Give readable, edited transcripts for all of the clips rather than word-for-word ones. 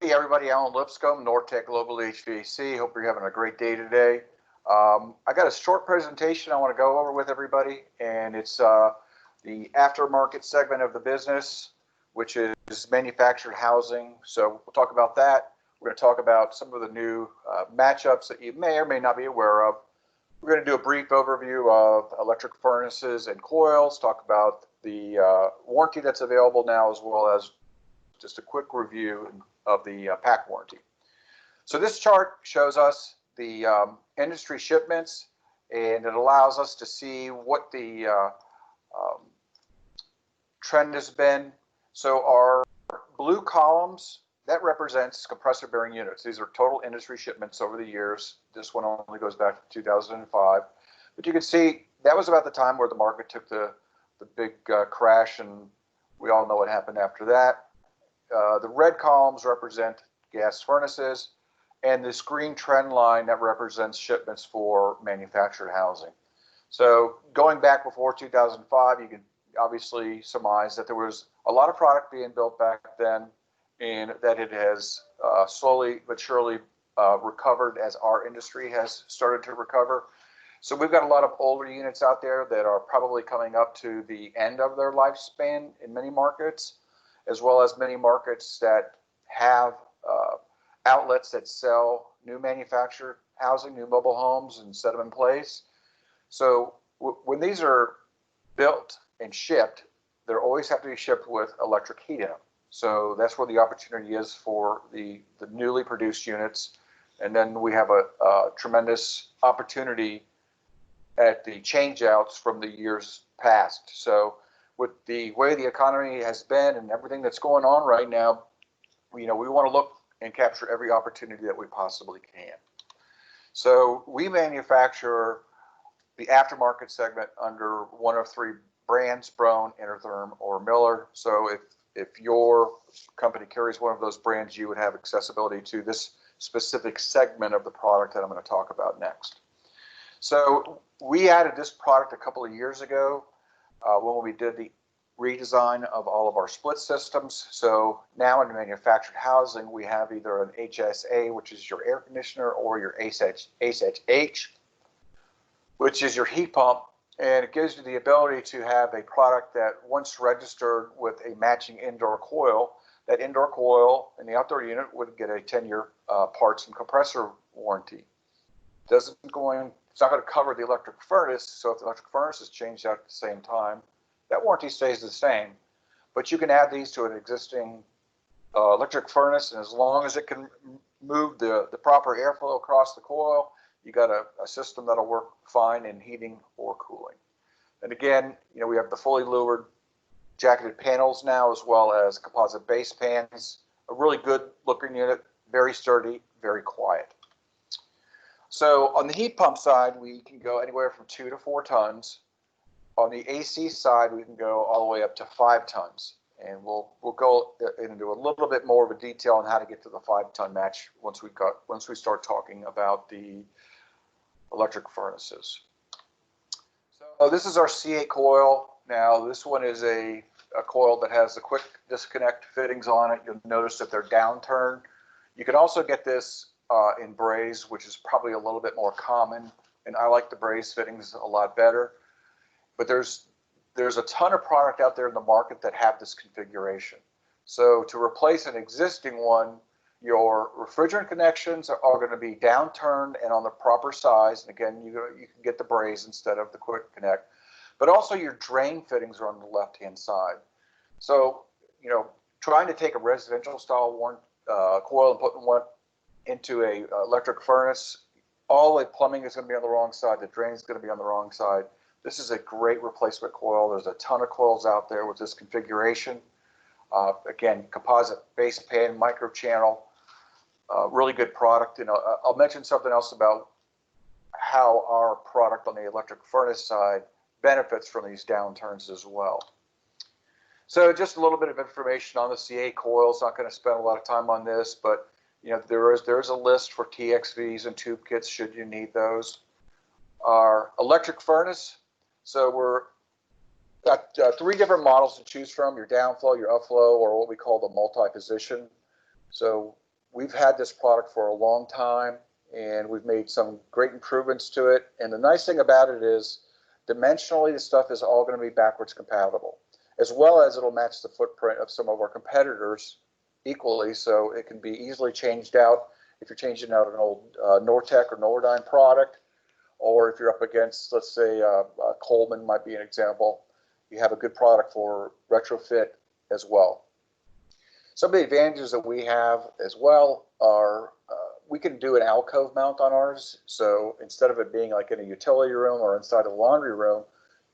Hey everybody, Alan Lipscomb, Nortech Global HVAC. Hope you're having a great day today. I got a short presentation I want to go over with everybody, and it's the aftermarket segment of the business, which is manufactured housing. So we'll talk about that. We're going to talk about some of the new matchups that you may or may not be aware of. We're going to do a brief overview of electric furnaces and coils, talk about the warranty that's available now, as well as just a quick review of the pack warranty. So this chart shows us the industry shipments, and it allows us to see what the trend has been. So our blue columns, that represents compressor bearing units. These are total industry shipments over the years. This one only goes back to 2005. But you can see that was about the time where the market took the big crash, and we all know what happened after that. The red columns represent gas furnaces, and this green trend line that represents shipments for manufactured housing. So going back before 2005, you can obviously surmise that there was a lot of product being built back then, and that it has slowly but surely recovered as our industry has started to recover. So we've got a lot of older units out there that are probably coming up to the end of their lifespan in many markets, as well as many markets that have outlets that sell new manufactured housing, new mobile homes, and set them in place. So when these are built and shipped, they always have to be shipped with electric heat in them. So that's where the opportunity is for the newly produced units. And then we have a tremendous opportunity at the changeouts from the years past. So with the way the economy has been and everything that's going on right now, we want to look and capture every opportunity that we possibly can. So we manufacture the aftermarket segment under one of three brands: Broan, Intertherm, or Miller. So if your company carries one of those brands, you would have accessibility to this specific segment of the product that I'm going to talk about next. So we added this product a couple of years ago when we did the redesign of all of our split systems. So now in manufactured housing, we have either an HSA, which is your air conditioner, or your HSH, which is your heat pump. And it gives you the ability to have a product that, once registered with a matching indoor coil, that indoor coil in the outdoor unit would get a 10-year parts and compressor warranty. It's not going to cover the electric furnace, so if the electric furnace is changed out at the same time, that warranty stays the same. But you can add these to an existing electric furnace, and as long as it can move the proper airflow across the coil, you got a system that'll work fine in heating or cooling. And again, we have the fully louvered jacketed panels now, as well as composite base pans. A really good looking unit, very sturdy, very quiet. So on the heat pump side, we can go anywhere from 2 to 4 tons. On the AC side, we can go all the way up to 5 tons. And we'll go into a little bit more of a detail on how to get to the 5-ton match once we start talking about the electric furnaces. So this is our C8 coil. Now this one is a coil that has the quick disconnect fittings on it. You'll notice that they're downturned. You can also get this in braze, which is probably a little bit more common, and I like the braze fittings a lot better. But there's a ton of product out there in the market that have this configuration. So to replace an existing one, your refrigerant connections are going to be downturned and on the proper size. And again, you can get the braze instead of the quick connect. But also your drain fittings are on the left-hand side. So, trying to take a residential style coil and putting one into a electric furnace, all the plumbing is going to be on the wrong side. The drain is going to be on the wrong side. This is a great replacement coil. There's a ton of coils out there with this configuration. Again, composite base pan, micro channel, really good product. And I'll mention something else about how our product on the electric furnace side benefits from these downturns as well. So just a little bit of information on the C8 coils. Not going to spend a lot of time on this, but there is a list for TXVs and tube kits should you need those. Our electric furnace. So we're got 3 different models to choose from: your downflow, your upflow, or what we call the multi-position. So we've had this product for a long time, and we've made some great improvements to it. And the nice thing about it is, dimensionally, the stuff is all going to be backwards compatible, as well as it'll match the footprint of some of our competitors equally, so it can be easily changed out if you're changing out an old Nortec or Nordyne product, or if you're up against, let's say, Coleman might be an example. You have a good product for retrofit as well. Some of the advantages that we have as well are we can do an alcove mount on ours. So instead of it being like in a utility room or inside a laundry room,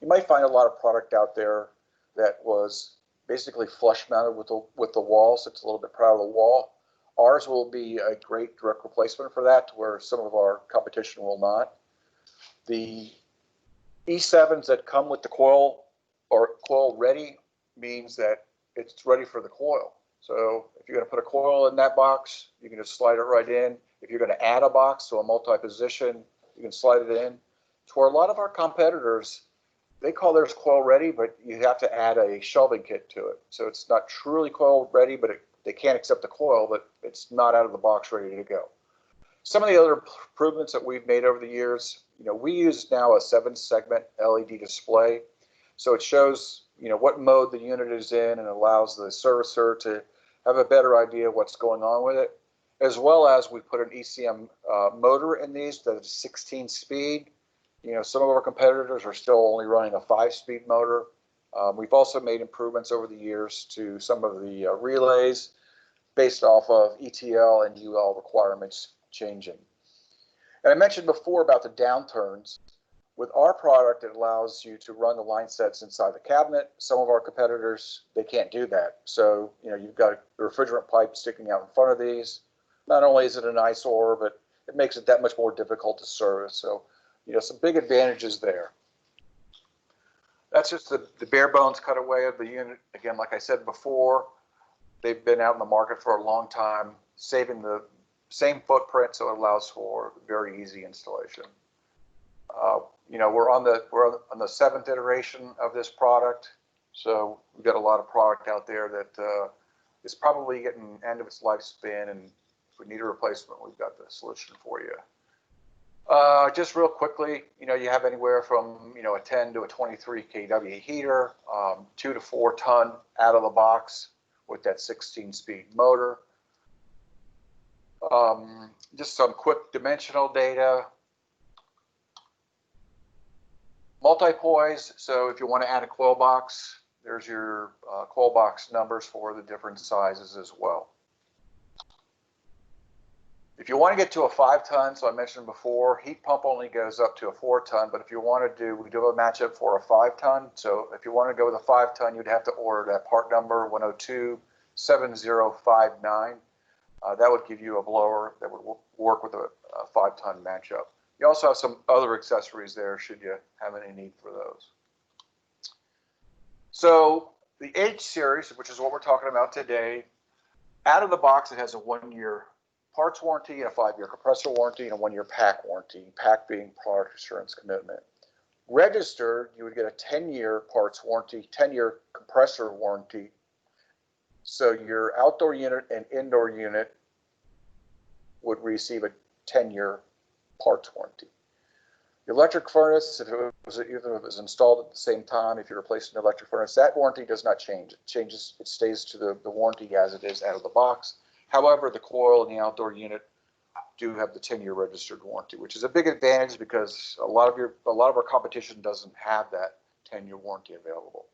you might find a lot of product out there that was basically flush mounted with the wall, so it's a little bit proud of the wall. Ours will be a great direct replacement for that, to where some of our competition will not. The E7s that come with the coil or coil ready means that it's ready for the coil. So if you're going to put a coil in that box, you can just slide it right in. If you're going to add a box, so a multi-position, you can slide it in. To where a lot of our competitors, they call theirs coil ready, but you have to add a shelving kit to it. So it's not truly coil ready, but they can't accept the coil, but it's not out of the box ready to go. Some of the other improvements that we've made over the years, we use now a 7-segment LED display. So it shows, what mode the unit is in, and allows the servicer to have a better idea of what's going on with it. As well as we put an ECM motor in these that is 16 speed. Some of our competitors are still only running a 5-speed motor. We've also made improvements over the years to some of the relays based off of ETL and UL requirements changing. And I mentioned before about the downturns. With our product, it allows you to run the line sets inside the cabinet. Some of our competitors, they can't do that. So, you've got a refrigerant pipe sticking out in front of these. Not only is it an eyesore, but it makes it that much more difficult to service. So, some big advantages there. That's just the bare bones cutaway of the unit. Again, like I said before, they've been out in the market for a long time, saving the same footprint, so it allows for very easy installation. We're on the 7th iteration of this product, so we've got a lot of product out there that is probably getting end of its lifespan, and if we need a replacement, we've got the solution for you. Just real quickly, you have anywhere from a 10 to a 23 kW heater, 2 to 4 ton out of the box with that 16-speed motor. Just some quick dimensional data. Multi-poise, so if you want to add a coil box, there's your coil box numbers for the different sizes as well. If you want to get to a 5-ton, so I mentioned before, heat pump only goes up to a 4-ton, but if you want to we do have a matchup for a 5-ton. So if you want to go with a 5-ton, you'd have to order that part number 1027059. That would give you a blower that would work with a 5-ton matchup. You also have some other accessories there should you have any need for those. So the H series, which is what we're talking about today, out of the box it has a 1-year parts warranty, and a 5-year compressor warranty, and a 1-year pack warranty, pack being product assurance commitment. Registered, you would get a 10-year parts warranty, 10-year compressor warranty. So your outdoor unit and indoor unit would receive a 10-year parts warranty. The electric furnace, even if it was installed at the same time, if you replace an electric furnace, that warranty does not change. It stays to the warranty as it is out of the box. However, the coil and the outdoor unit do have the 10-year registered warranty, which is a big advantage because a lot of our competition doesn't have that 10-year warranty available.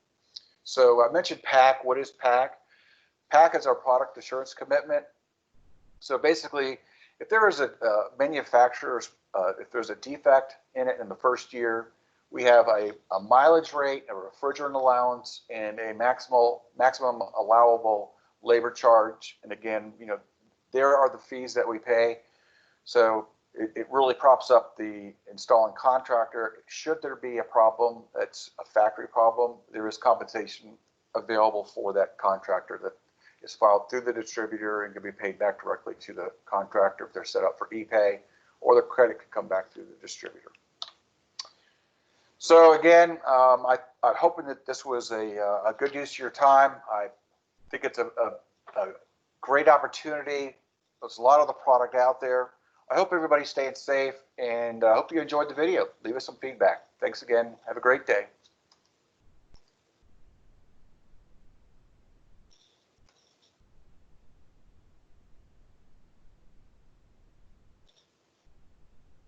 So I mentioned PAC. What is PAC? PAC is our product assurance commitment. So basically, if there is a manufacturer's, if there's a defect in it in the first year, we have a mileage rate, a refrigerant allowance, and a maximum allowable labor charge. And again, there are the fees that we pay. So it really props up the installing contractor. Should there be a problem that's a factory problem, there is compensation available for that contractor that is filed through the distributor and can be paid back directly to the contractor if they're set up for e-pay, or the credit can come back through the distributor. So again, I'm hoping that this was a good use of your time. I think it's a great opportunity There's a lot of the product out there. I hope everybody's staying safe, and I hope you enjoyed the video. Leave us some feedback. Thanks again. Have a great day.